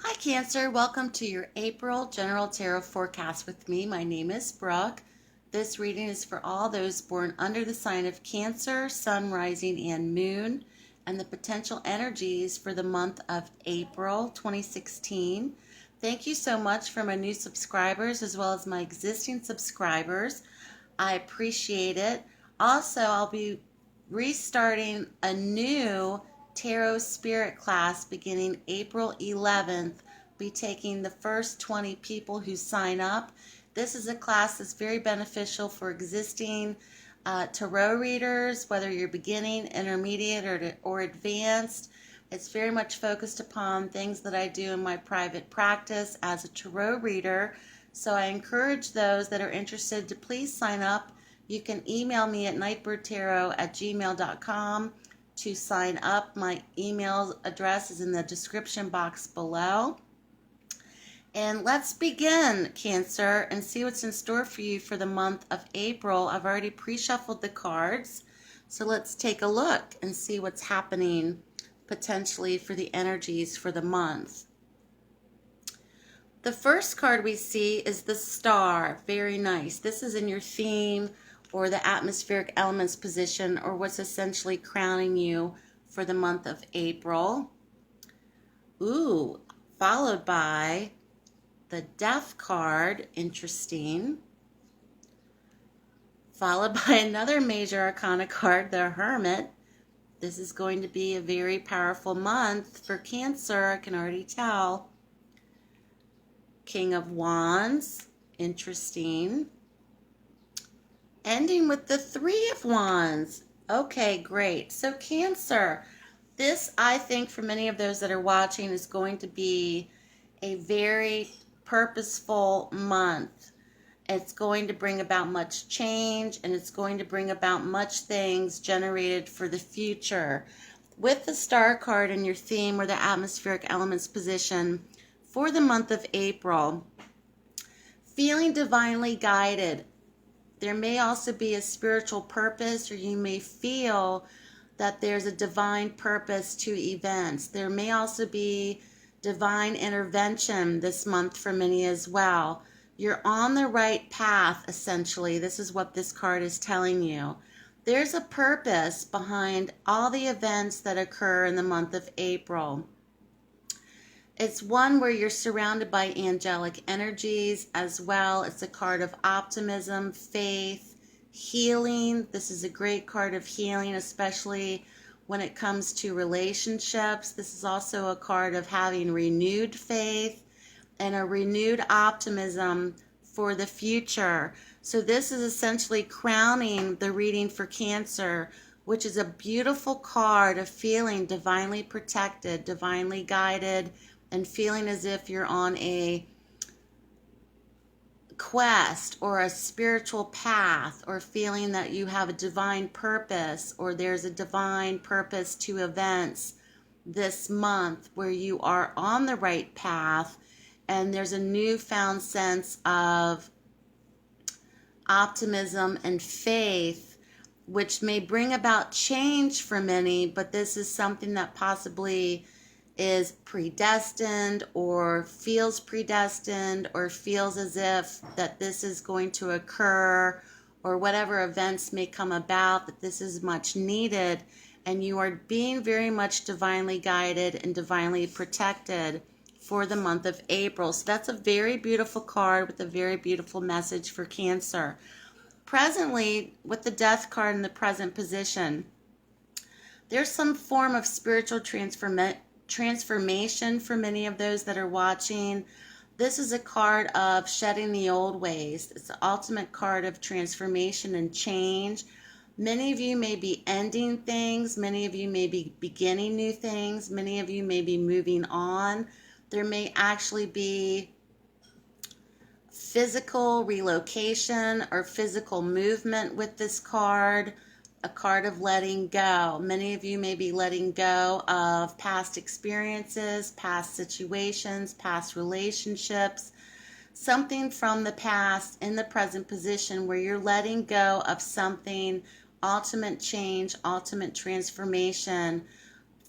Hi Cancer, welcome to your April General Tarot Forecast with me. My name is Brooke. This reading is for all those born under the sign of Cancer, Sun, Rising, and Moon, and the potential energies for the month of April 2016. Thank you so much for my new subscribers as well as my existing subscribers. I appreciate it. Also, I'll be restarting a new Tarot Spirit class beginning April 11th. Be taking the first 20 people who sign up. This is a class that's very beneficial for existing tarot readers, whether you're beginning, intermediate, or advanced. It's very much focused upon things that I do in my private practice as a tarot reader. So I encourage those that are interested to please sign up. You can email me at nightbirdtarot@gmail.com to sign up. My email address is in the description box below. And let's begin, Cancer, and see what's in store for you for the month of April. I've already pre-shuffled the cards, so let's take a look and see what's happening potentially for the energies for the month. The first card we see is the Star. Very nice. This is in your theme or the atmospheric elements position, or what's essentially crowning you for the month of April. Ooh, followed by the Death card. Interesting. Followed by another major arcana card, the Hermit. This is going to be a very powerful month for Cancer, I can already tell. King of Wands. Interesting. Ending with the Three of Wands. Okay, great. So Cancer, this, I think, for many of those that are watching, is going to be a very purposeful month. It's going to bring about much change, and it's going to bring about much things generated for the future. With the Star card in your theme or the atmospheric elements position for the month of April, feeling divinely guided. There may also be a spiritual purpose, or you may feel that there's a divine purpose to events. There may also be divine intervention this month for many as well. You're on the right path, essentially. This is what this card is telling you. There's a purpose behind all the events that occur in the month of April. It's one where you're surrounded by angelic energies as well. It's a card of optimism, faith, healing. This is a great card of healing, especially when it comes to relationships. This is also a card of having renewed faith and a renewed optimism for the future. So this is essentially crowning the reading for Cancer, which is a beautiful card of feeling divinely protected, divinely guided, and feeling as if you're on a quest or a spiritual path, or feeling that you have a divine purpose, or there's a divine purpose to events this month where you are on the right path, and there's a newfound sense of optimism and faith, which may bring about change for many, but this is something that possibly is predestined, or feels predestined, or feels as if that this is going to occur, or whatever events may come about, that this is much needed, and you are being very much divinely guided and divinely protected for the month of April. So that's a very beautiful card with a very beautiful message for Cancer. Presently, with the Death card in the present position, there's some form of spiritual transformation for many of those that are watching. This is a card of shedding the old ways. It's the ultimate card of transformation and change. Many of you may be ending things. Many of you may be beginning new things. Many of you may be moving on. There may actually be physical relocation or physical movement with this card. A card of letting go. Many of you may be letting go of past experiences, past situations, past relationships, something from the past in the present position where you're letting go of something, ultimate change, ultimate transformation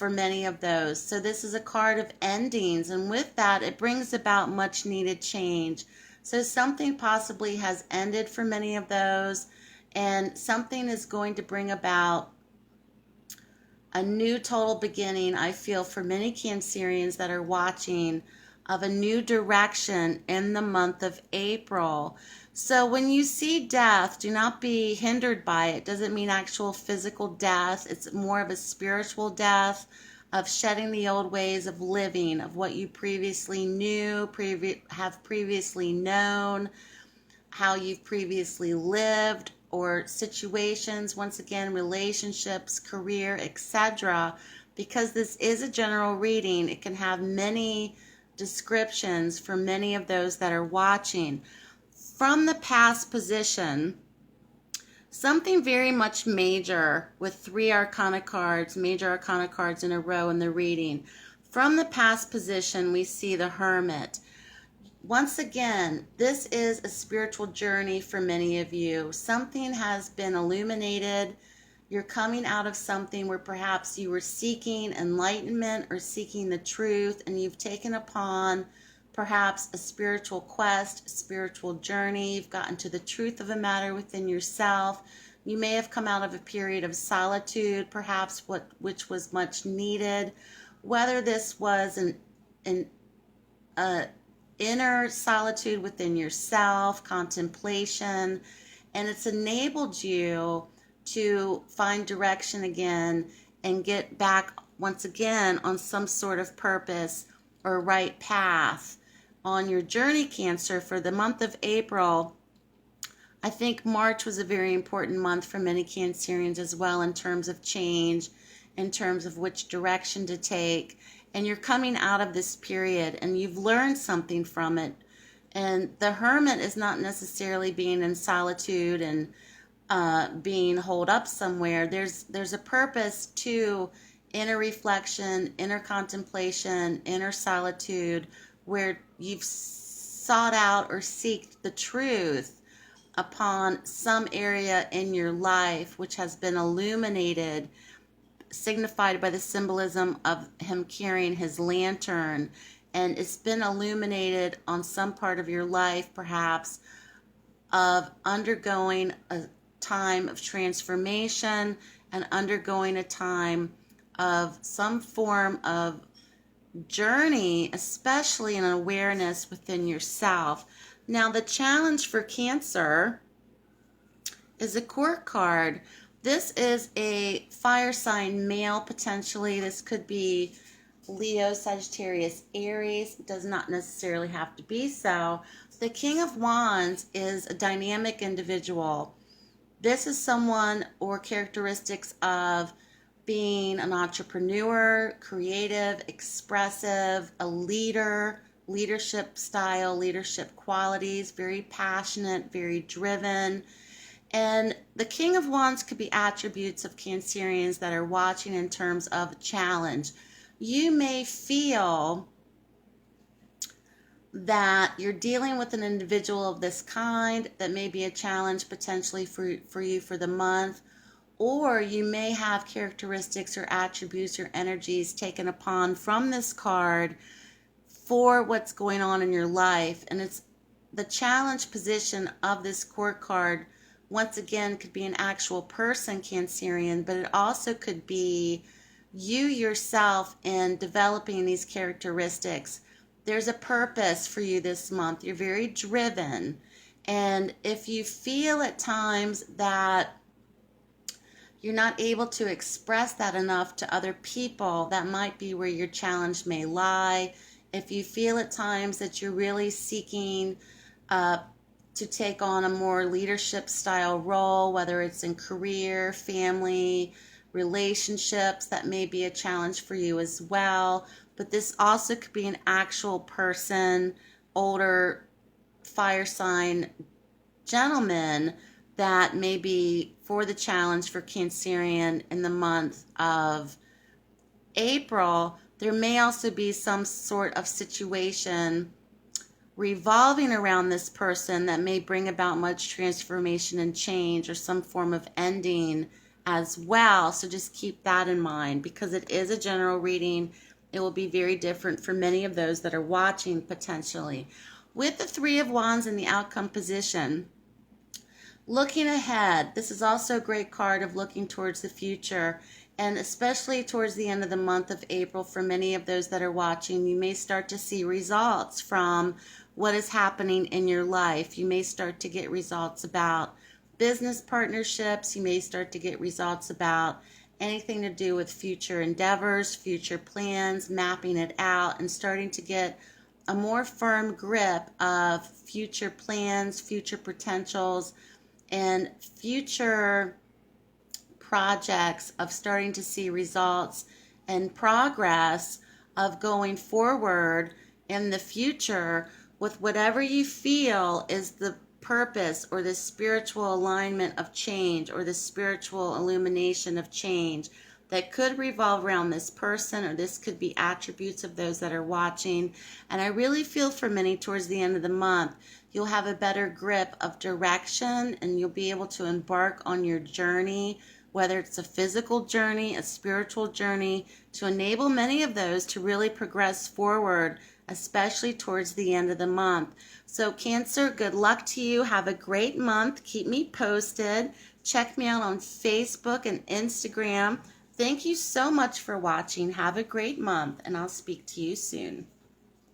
for many of those. So this is a card of endings, and with that, it brings about much needed change. So something possibly has ended for many of those, and something is going to bring about a new total beginning, I feel, for many Cancerians that are watching, of a new direction in the month of April. So when you see death, do not be hindered by it. It doesn't mean actual physical death. It's more of a spiritual death, of shedding the old ways of living, of what you previously knew, have previously known, how you've previously lived, or situations, once again, relationships, career, etc. Because this is a general reading, it can have many descriptions for many of those that are watching. From the past position, something very much major with 3 arcana cards, major arcana cards in a row in the reading. From the past position, we see the Hermit. Once again, this is a spiritual journey for many of you. Something has been illuminated. You're coming out of something where perhaps you were seeking enlightenment or seeking the truth, and you've taken upon perhaps a spiritual quest, a spiritual journey. You've gotten to the truth of a matter within yourself. You may have come out of a period of solitude, perhaps which was much needed. Whether this was an inner solitude within yourself, contemplation, and it's enabled you to find direction again and get back once again on some sort of purpose or right path on your journey, Cancer. For the month of April, I think March was a very important month for many Cancerians as well, in terms of change, in terms of which direction to take. And you're coming out of this period and you've learned something from it. And the Hermit is not necessarily being in solitude and being holed up somewhere. There's a purpose to inner reflection, inner contemplation, inner solitude, where you've sought out or seeked the truth upon some area in your life which has been illuminated, signified by the symbolism of him carrying his lantern. And it's been illuminated on some part of your life, perhaps, of undergoing a time of transformation and undergoing a time of some form of journey, especially in awareness within yourself. Now, the challenge for Cancer is a Court card. This is a fire sign male, potentially. This could be Leo, Sagittarius, Aries. It does not necessarily have to be so. The King of Wands is a dynamic individual. This is someone or characteristics of being an entrepreneur, creative, expressive, a leader, leadership style, leadership qualities, very passionate, very driven. And the King of Wands could be attributes of Cancerians that are watching in terms of challenge. You may feel that you're dealing with an individual of this kind that may be a challenge potentially for you for the month, or you may have characteristics or attributes or energies taken upon from this card for what's going on in your life. And it's the challenge position of this Court card. Once again, could be an actual person, Cancerian, but it also could be you yourself in developing these characteristics. There's a purpose for you this month. You're very driven. And if you feel at times that you're not able to express that enough to other people, that might be where your challenge may lie. If you feel at times that you're really seeking to take on a more leadership style role, whether it's in career, family, relationships, that may be a challenge for you as well. But this also could be an actual person, older fire sign gentleman, that may be for the challenge for Cancerian in the month of April. There may also be some sort of situation revolving around this person that may bring about much transformation and change, or some form of ending as well. So just keep that in mind. Because it is a general reading, it will be very different for many of those that are watching potentially. With the Three of Wands in the outcome position, looking ahead, this is also a great card of looking towards the future, and especially towards the end of the month of April, for many of those that are watching, you may start to see results from what is happening in your life. You may start to get results about business partnerships. You may start to get results about anything to do with future endeavors, future plans, mapping it out, and starting to get a more firm grip of future plans, future potentials, and future projects, of starting to see results and progress of going forward in the future with whatever you feel is the purpose or the spiritual alignment of change or the spiritual illumination of change that could revolve around this person, or this could be attributes of those that are watching. And I really feel for many towards the end of the month, you'll have a better grip of direction and you'll be able to embark on your journey, whether it's a physical journey, a spiritual journey, to enable many of those to really progress forward, especially towards the end of the month. So Cancer, good luck to you. Have a great month. Keep me posted. Check me out on Facebook and Instagram. Thank you so much for watching. Have a great month, and I'll speak to you soon.